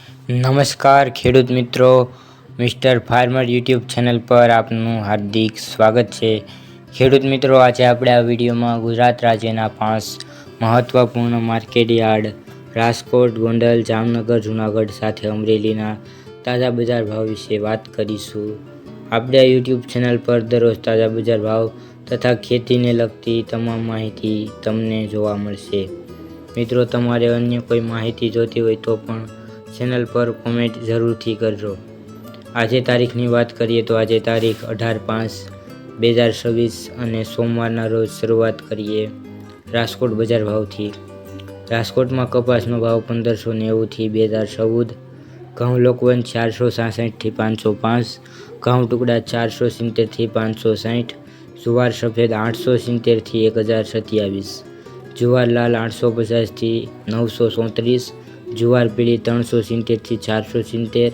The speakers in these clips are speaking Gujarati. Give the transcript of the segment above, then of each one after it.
નમસ્કાર ખેડૂત મિત્રો, મિસ્ટર ફાર્મર યુટ્યુબ ચેનલ પર આપનું હાર્દિક સ્વાગત છે। ખેડૂત મિત્રો, આજે આપણે આ વિડીયોમાં ગુજરાત રાજ્યના 5 મહત્વપૂર્ણ માર્કેટ યાર્ડ રાજકોટ, ગોંડલ, જામનગર, જૂનાગઢ સાથે અમરેલીના તાજા બજાર ભાવ વિશે વાત કરીશું। આપણે આ યુટ્યુબ ચેનલ પર દરરોજ તાજા બજાર ભાવ તથા ખેતીને લગતી તમામ માહિતી તમને જોવા મળશે। મિત્રો, તમારે અન્ય કોઈ માહિતી જોતી હોય તો પણ ચેનલ પર કોમેન્ટ જરૂરથી કરજો। આજે તારીખની વાત કરીએ તો આજે તારીખ 18/5/2026 અને સોમવારના રોજ શરૂઆત કરીએ રાજકોટ બજાર ભાવથી। રાજકોટમાં કપાસનો ભાવ 1590 થી 2014, ઘઉં લોકવન 466 થી 505, ઘઉં ટુકડા 470 થી 560, જુવાર સફેદ 870 થી 1027, જુવાર લાલ 850 થી 934, જુવાર પીળી 370 થી 470,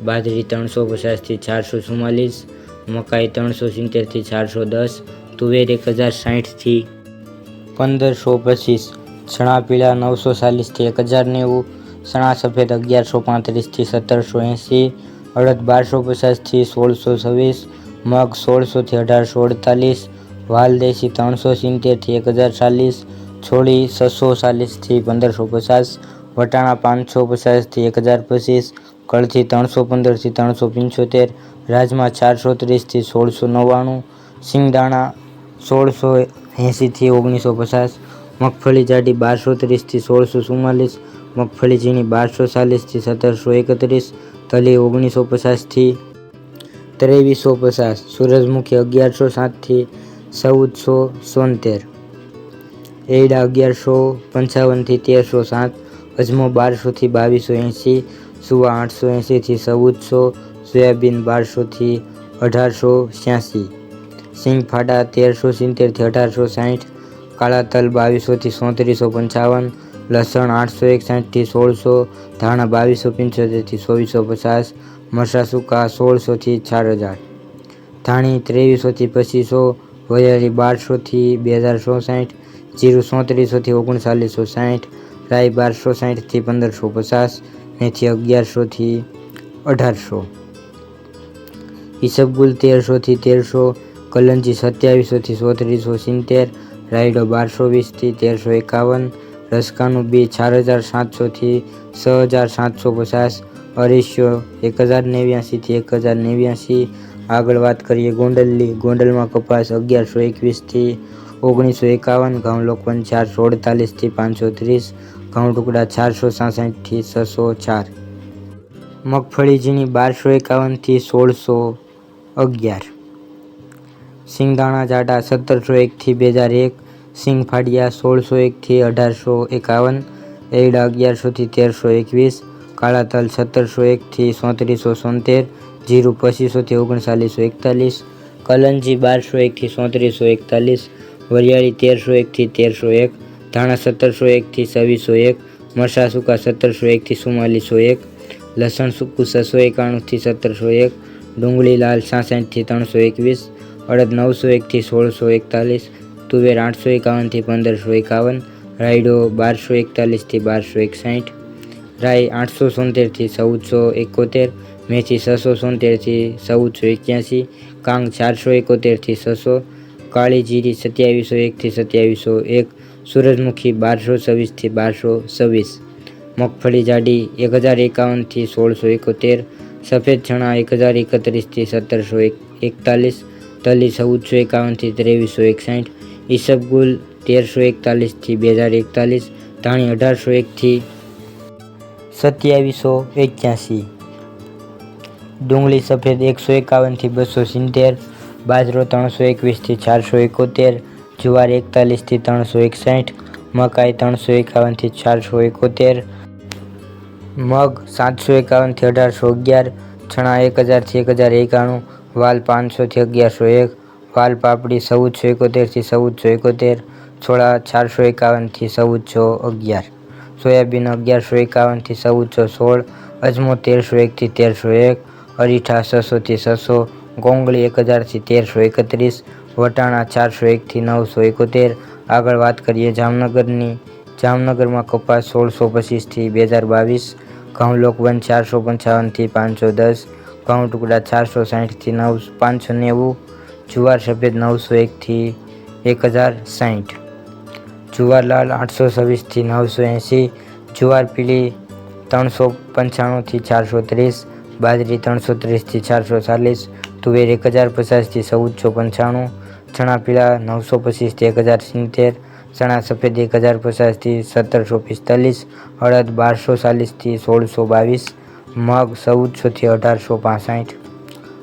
બાજરી 350 થી 444, મકાઈ 370 થી 410, તુવેર 1060 થી 1525, ચણા પીળા 940 થી 1090, ચણા સફેદ 1135 થી 1780, અડદ 1250 થી 1626, મગ 1600 થી 1848, વાલ દેશી 370 થી 1040, છોડી 640 થી 1550, વટાણા 550 થી 1025, કળથી 315 થી 375, રાજમા 430 થી 1699, સિંગદાણા 1680 થી 1950, મગફળી જાડી 1230 થી 1644, મગફળી ઝીણી 1240 થી 1731, તલી 1950 થી 2350, સૂરજમુખી 1107 થી 1474, એરડા 1155 થી 1307, અજમો 1200 થી 2280, સુવા 880 થી 1400, સોયાબીન 1200 થી 1886, સિંગફાડા 1370 થી 1860, કાળા તલ 2200 થી 3455, લસણ 861 થી 1600, ધાણા 2275 થી 2450, મરચાં સૂકા 1600 થી 4000, ધાણી 2300 થી 2500, વરિયાળી 1200 થી 2064, જીરું 3700 થી 3960, રાઈ 1260 થી 1550, મેથી 1100 થી 1800, ઈસબગુલ 1300 થી 1300, કલંજી 2700 થી 3470, રાયડો 1220 થી 1351, રસકાનું બી 4700 થી 6750, અરીસ્યો 1089 થી 1089। આગળ વાત કરીએ ગોંડલની। ગોંડલમાં કપાસ 1121 થી 1951, ઘઉં લોકવન 448 થી 530, ઘઉં ટુકડા 466 થી 604, મગફળી ઝીણી 1251 થી 1611, સિંગદાણા જાડા 1701 થી 2001, સિંગફાડિયા 1601 થી 1851, એરડા 1100 થી 1321, કાળા તલ 1701 થી 3773, જીરું 2500 થી 3941, કલંજી 1201 થી 3441, વરિયાળી 1301 થી 1301, ધાણા 1701 થી 2601, મરચાં સૂકા 1701 થી 4401, લસણ સૂકું 691 થી 1701, ડુંગળી લાલ 66 થી 321, અડદ 901 થી 1641, તુવેર 851 થી 1551, રાયડો 1241 થી 1261, રાઈ 870 થી 1471, મેથી 670 થી 1481, કાંગ 471 થી 600, કાળી જીરી 2701 થી 2701, સૂરજમુખી 1226 થી 1226, મગફળી જાડી 1051 થી 1671, સફેદ ચણા 1031 થી 1741, તલી 1451 થી 2361, ઈસબગુલ 1341 થી 2041, ધાણી 1801 થી 2781, ડુંગળી સફેદ 151 થી 270, બાજરો 321 થી 471, જુવાર 41 થી 361, મકાઈ 351 થી 471, મગ 751 થી 1811, ચણા 1000 થી 1091, વાલ 500 થી 1101, વાલ પાપડી 1471 થી 1471, છોળા 451 થી 1411, સોયાબીન 1151 થી 1416, અજમો 1301 થી 1301, અરીઠા 600 થી 600, ગોંગળી 1000 થી 1331, વટાણા 401 થી 971। આગળ વાત કરીએ જામનગરની। જામનગરમાં કપાસ 1625 થી 2022, ઘઉં લોકવન 455 થી 510, ઘઉં ટુકડા 460 થી 590, જુવાર સફેદ 901 થી 1060, જુવાર લાલ 826 થી 980, જુવાર પીળી 395 થી 430, બાજરી 330 થી 440, તુવેર 1050 થી 1495, ચણા પીળા 925 થી 1070, ચણા સફેદ 1050 થી 1745, અડદ 1240 થી 1622, મગ 1400 થી 1865,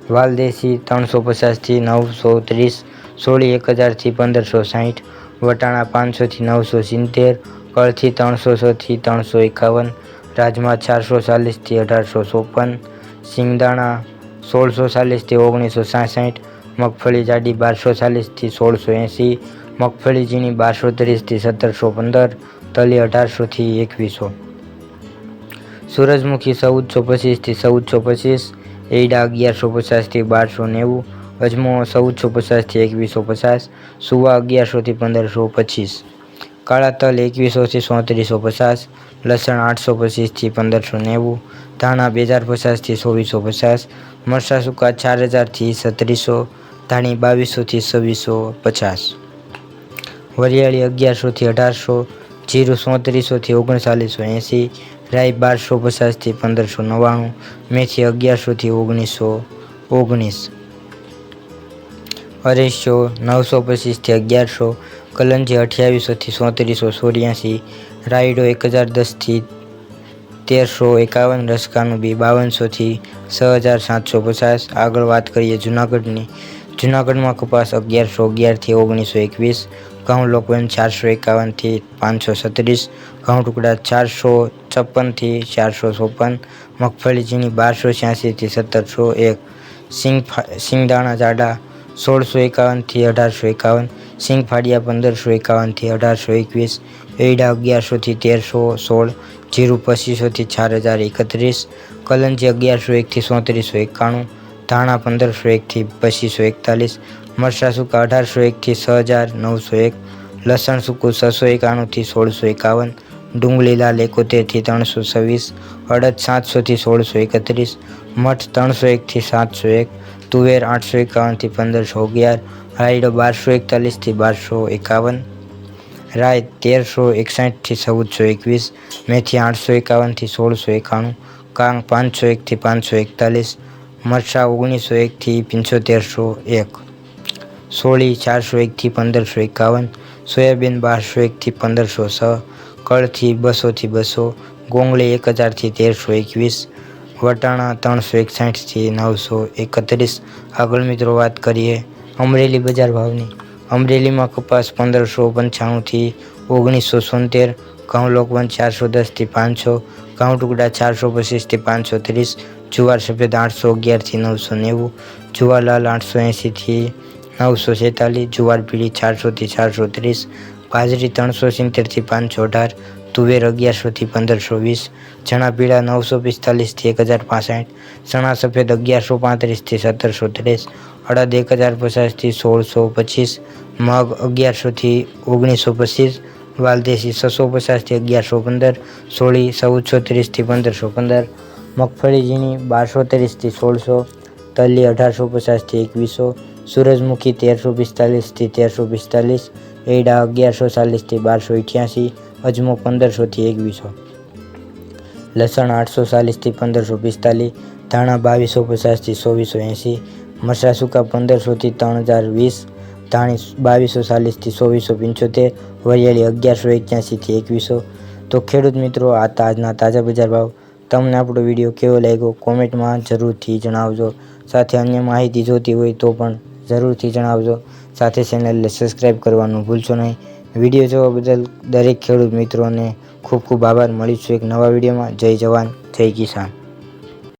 વાલદેશી 350 થી 930, સોળી 1000 થી 1560, વટાણા 500 થી 970, કળથી 306 થી 351, રાજમા 440 થી 1854, સિંગદાણા 1640 થી 1966, મગફળી જાડી 1240 થી 1680, મગફળી ઝીણી 1230 થી 1715, તલી 1800 થી 2100, સૂરજમુખી 1425 થી 1425, એડા 1150 થી 1290, અજમો 1450 થી 2150, સુવા 1100 થી 1525, કાળા તલ 2100 થી 3450, લસણ 825 થી 1590, ધાણા 2050 થી 2450, મરચાં સૂકા 4000 થી 3700, ધાણી 2200 થી 2650, વરિયાળી 1100 થી 1800, જીરું 3700 થી 3980, રાઈ 1250 થી 1599, મેથી 1100 થી 1919, અરેશિયો 925 થી 1100, કલંજી 2800 થી 3484, રાયડો 1010 થી 1351, રસકાનું બી 5200 થી 6750. આગળ વાત કરીએ જૂનાગઢની. જૂનાગઢમાં કપાસ 1111 થી 1921, ઘઉં લોકવન 451 થી 537, ઘઉં ટુકડા 456 થી 454, મગફળી ઝીણી 1286 થી 1701, સિંગદાણા જાડા 1651 થી 1851, સિંગ ફાડિયા 1551 થી 1821, એડા 1100 થી 1316, જીરું 2500 થી 4031, કલંજી 1101 થી 3491, ધાણા 1501 થી 2541, મરચાં સૂકા 1801 થી 6901, લસણ સૂકું 691 થી 1651, ડુંગળી લાલ 71 થી 326, અડદ 700 થી 1631, મઠ 301 થી 701, તુવેર 851 થી 1511, રાયડો 1241 થી 1251, રાય 1361 થી 1421, મેથી 851 થી 1691, કાંગ 501 થી 541, મરચાં 1901 થી 7501, સોળી 401 થી 1551, સોયાબીન 1201 થી 1506, કળથી 200 થી 200, ગોંગળી 1000 થી 1321, વટાણા 361 થી 931. આગળ મિત્રો વાત કરીએ અમરેલી બજાર ભાવની. અમરેલીમાં કપાસ 1595 થી 1976, ઘઉં લોકવન 410 થી 500, ઘઉં ટુકડા 425 થી 530, જુવાર સફેદ 811 થી 990, જુવાર લાલ 880 થી 946, જુવાર પીળી 400 થી 430, બાજરી 370 થી 518, તુવેર 1100 થી 1520, ચણા પીળા 945 થી 1065, ચણા સફેદ 1135 થી 1730, અડદ 1050 થી 1625, મગ 1100 થી 1925, વાલદેશી 650 થી 1115, સોળી 1430 થી 1515, મગફળી ઝીણી 1230 થી 1600, તલી 1850 થી 2100, સૂરજમુખી 1345 થી 1345, એડા 1140 થી 1288, અજમો 1500 થી 2100, લસણ 840 થી 1545, ધાણા 2250 થી 2480, મરચાં સૂકા 1500 થી 3020, ધાણી 2240 થી 2475, વરિયાળી 1181 થી 2100. તો ખેડૂત મિત્રો, આ આજના તાજા બજાર ભાવ. તમને આપણો વિડીયો કેવો લાગ્યો કોમેન્ટમાં જરૂરથી જણાવજો. સાથે અન્ય માહિતી જોતી હોય તો પણ જરૂરથી જણાવજો. સાથે ચેનલને સબસ્ક્રાઈબ કરવાનું ભૂલશો નહીં. વિડીયો જોવા બદલ દરેક ખેડૂત મિત્રોને ખૂબ ખૂબ આભાર. મળીશું એક નવા વિડીયોમાં. જય જવાન જય કિસાન.